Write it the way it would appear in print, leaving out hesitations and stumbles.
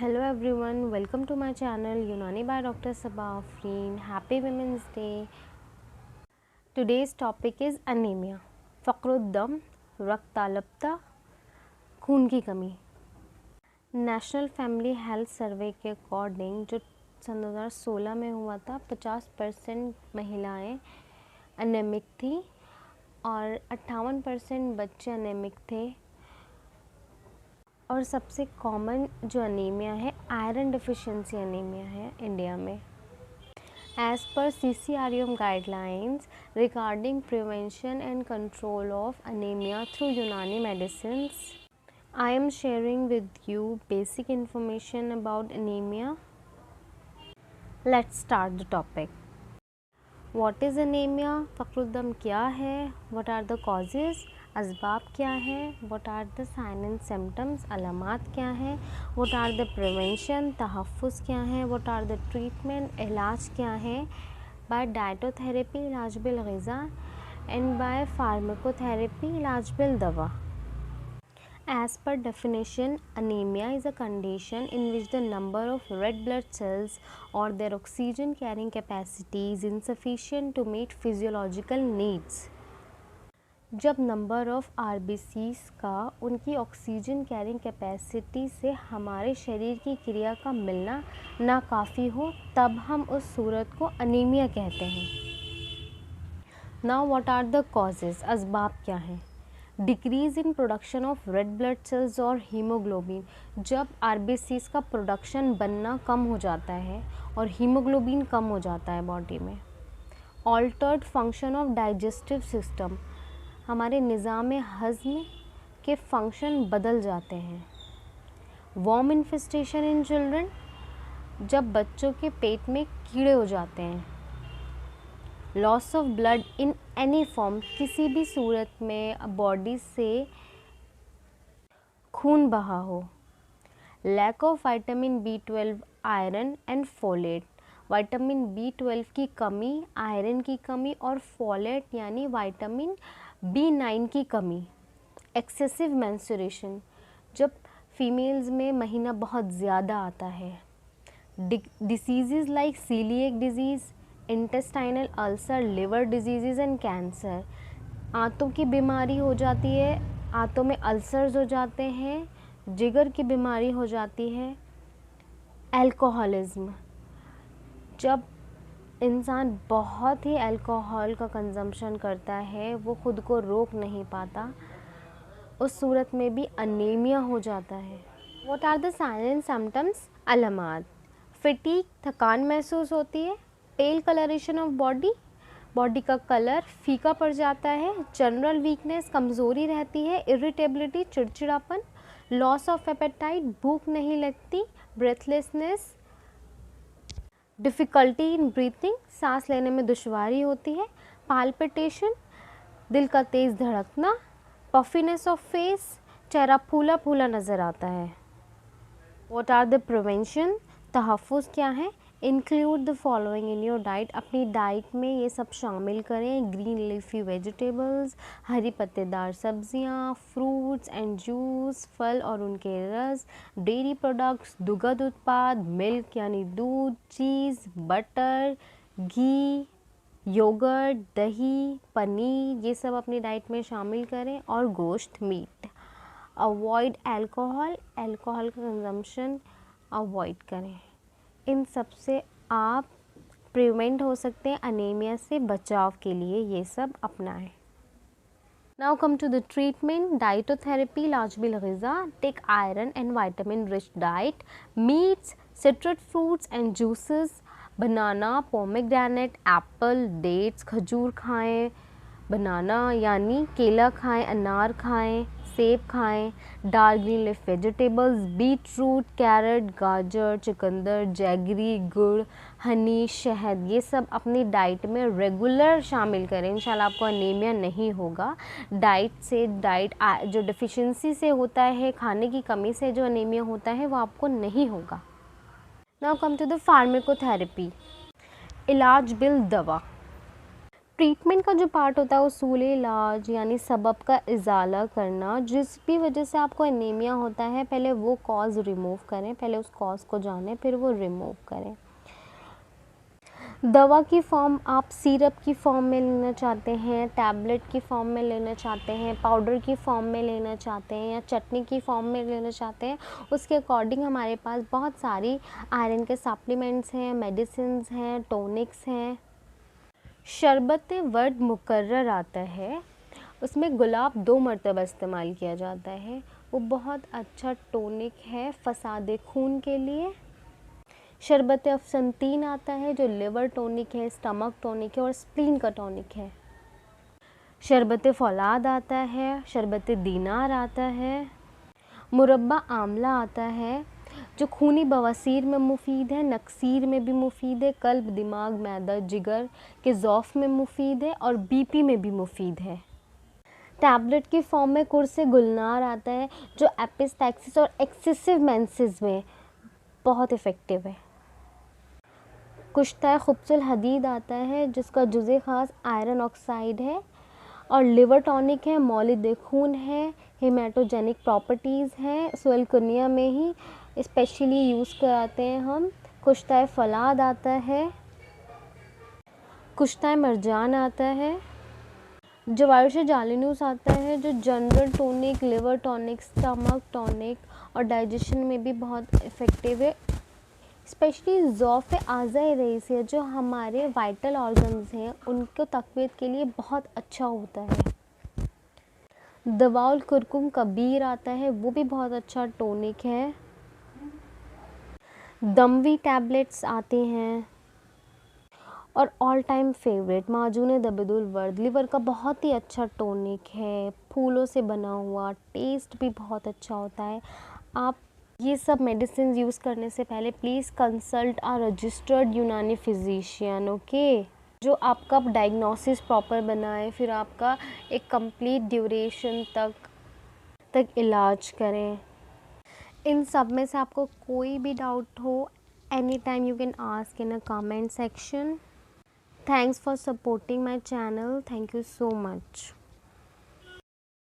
Hello everyone, welcome to my channel Unani by Dr. Sabah Afreen. Happy Women's Day. Today's topic is anemia. फ़क़्रुद्दम, रक्ताल्पता, खून की कमी। National family health survey के according जो सन 2016 में हुआ था 50% महिलाएं एनेमिक थी और 58% बच्चे एनेमिक थे। और सबसे कॉमन जो अनीमिया है आयरन डिफिशिएंसी अनीमिया है इंडिया में। As per CCRUM guidelines regarding prevention and control of anaemia through Unani medicine, I am sharing with you basic information about anaemia. Let's start the topic. What is anaemia? फ़क़्रुद्दम क्या है? What are the causes? असबाब क्या है? What are the sign and symptoms? अलामात क्या है? What are the prevention? तहफ़्फ़ुज़ क्या है? What are the treatment? इलाज क्या है? बाय डाइटोथेरेपी इलाज बिल ग़िज़ा एंड बाय फार्माकोथेरेपी इलाज बिल दवा। As per definition, anemia is a condition in which the number of red blood cells or their oxygen carrying capacity is insufficient to meet physiological needs. जब नंबर ऑफ़ RBCs का उनकी oxygen carrying capacity से हमारे शरीर की क्रिया का मिलना नाकाफ़ी हो तब हम उस सूरत को अनीमिया कहते हैं। Now what are the causes? असबाब क्या हैं? Decrease in production of red blood cells और हीमोग्लोबिन। जब RBCs का प्रोडक्शन बनना कम हो जाता है और हीमोग्लोबिन कम हो जाता है बॉडी में। Altered function of digestive system, हमारे निज़ाम हज़्म के फंक्शन बदल जाते हैं। वॉर्म इन्फेस्टेशन इन चिल्ड्रन, जब बच्चों के पेट में कीड़े हो जाते हैं। Loss of blood in any form, किसी भी सूरत में बॉडी से खून बहा हो। Lack of vitamin B12, iron and folate, vitamin B12 की कमी, आयरन की कमी और फोलेट यानी विटामिन B9 की कमी। एक्सेसिव मेंस्ट्रुएशन, जब फीमेल्स में महीना बहुत ज़्यादा आता है। Disease like celiac disease, intestinal ulcer, liver disease and cancer, आंतों की बीमारी हो जाती है, आंतों में अल्सर्स हो जाते हैं, जिगर की बीमारी हो जाती है। अल्कोहलिज्म, जब इंसान बहुत ही अल्कोहल का कंजम्पशन करता है, वो ख़ुद को रोक नहीं पाता, उस सूरत में भी अनीमिया हो जाता है। What are the sign and symptoms? अलामात, फटीग, थकान महसूस होती है। Pale colouration of body, body का कलर फीका पड़ जाता है। जनरल वीकनेस, कमज़ोरी रहती है। इरिटेबिलिटी, चिड़चिड़ापन। लॉस ऑफ एपेटाइट, भूख नहीं लगती। ब्रेथलेसनेस, डिफ़िकल्टी इन ब्रीथिंग, सांस लेने में दुश्वारी होती है। पाल्पिटेशन, दिल का तेज़ धड़कना। पफिनेस ऑफ फेस, चेहरा फूला फूला नज़र आता है। What are the prevention? तहफ़्फ़ुज़ क्या है? Include the following in your diet, अपनी डाइट में ये सब शामिल करें। ग्रीन लीफी वेजिटेबल्स, हरी पत्तेदार सब्जियां, फ्रूट्स एंड जूस, फल और उनके रस। डेयरी प्रोडक्ट्स, दुग्ध उत्पाद, मिल्क यानी दूध, चीज़, बटर, घी, योगर्ट, दही, पनीर, ये सब अपनी डाइट में शामिल करें। और गोश्त, मीट। अवॉइड अल्कोहल, अल्कोहल का कंजम्पशन अवॉइड करें। इन सब से आप प्रिवेंट हो सकते हैं अनीमिया से बचाव के लिए, ये सब अपनाएं। Now come to the treatment. Dietotherapy इलाज बिल ग़िज़ा, take iron and vitamin rich diet, meats, citrus fruits and juices, banana, pomegranate, apple, dates, खजूर खाएं। बनाना यानी केला खाएं, अनार खाएं, सेब खाएं। Dark green leaf vegetables, beet root, carrot, गाजर, चुकंदर, जैगरी, गुड़, हनी, शहद, ये सब अपनी डाइट में रेगुलर शामिल करें। इंशाल्लाह आपको अनीमिया नहीं होगा। डाइट जो डिफिशिएंसी से होता है, खाने की कमी से जो अनीमिया होता है, वो आपको नहीं होगा। Now come to the pharmacotherapy, इलाज बिल दवा। ट्रीटमेंट का जो पार्ट होता है उसूल इलाज यानी सबब का इजाला करना। जिस भी वजह से आपको एनीमिया होता है पहले वो कॉज रिमूव करें, पहले उस कॉज को जानें फिर वो रिमूव करें। दवा की फॉर्म आप सिरप की फॉर्म में लेना चाहते हैं, टैबलेट की फॉर्म में लेना चाहते हैं, पाउडर की फॉर्म में लेना चाहते हैं या चटनी की फॉर्म में लेना चाहते हैं, उसके अकॉर्डिंग हमारे पास बहुत सारी आयरन के सप्लीमेंट्स हैं, मेडिसिन्स हैं, टॉनिक्स हैं। शरबत वर्द मुकर्रर आता है, उसमें गुलाब 2 मरतबा इस्तेमाल किया जाता है। वो बहुत अच्छा टॉनिक है फसाद खून के लिए। शरबत अफसंतीन आता है जो लिवर टॉनिक है, स्टमक टॉनिक है और स्प्लीन का टॉनिक है। शरबत फौलाद आता है, शरबत दीनार आता है। मुरब्बा आंवला आता है जो खूनी बवासीर में मुफीद है, नक्सीर में भी मुफीद है, कल्ब, दिमाग, मैदा, जिगर के ज़ौफ़ में मुफीद है और बीपी में भी मुफीद है। टैबलेट की फॉर्म में कुर्से गुलनार आता है जो एपिस्टैक्सिस और एक्सेसिव मेंसेस में बहुत इफ़ेक्टिव है। कुश्ता खुब्सुल हदीद आता है जिसका जुज़े ख़ास आयरन ऑक्साइड है और लिवर टॉनिक है, मौलिद खून है, हेमाटोजेनिक प्रॉपर्टीज़ हैं, सुअलकुनिया में ही स्पेशली यूज़ कराते हैं हम। कुश्ता फलाद आता है, कुश्ता मरजान आता है, जवारिश जालिनूस आता है जो general tonic, liver tonic, stomach tonic और डाइजेशन में भी बहुत इफ़ेक्टिव है। स्पेशली ज़ौफ़ आज़ाए रईसिया जो हमारे वाइटल ऑर्गन्स हैं उनको तक़वियत के लिए बहुत अच्छा होता है। दवाउल कुरकुम कबीर आता है, वो भी बहुत अच्छा टॉनिक है। दमवी टैबलेट्स आती हैं और ऑल टाइम फेवरेट माजून दबिदुल वर्द लिवर का बहुत ही अच्छा टॉनिक है, फूलों से बना हुआ, टेस्ट भी बहुत अच्छा होता है। आप ये सब मेडिसिन यूज़ करने से पहले प्लीज़ कंसल्ट आ रजिस्टर्ड यूनानी फिजिशियन, ओके, जो आपका डायग्नोसिस प्रॉपर बनाए, फिर आपका एक कंप्लीट ड्यूरेशन तक इलाज करें। इन सब में से आपको कोई भी डाउट हो, any time you can ask in a comment section. Thanks for supporting my channel, thank you so much.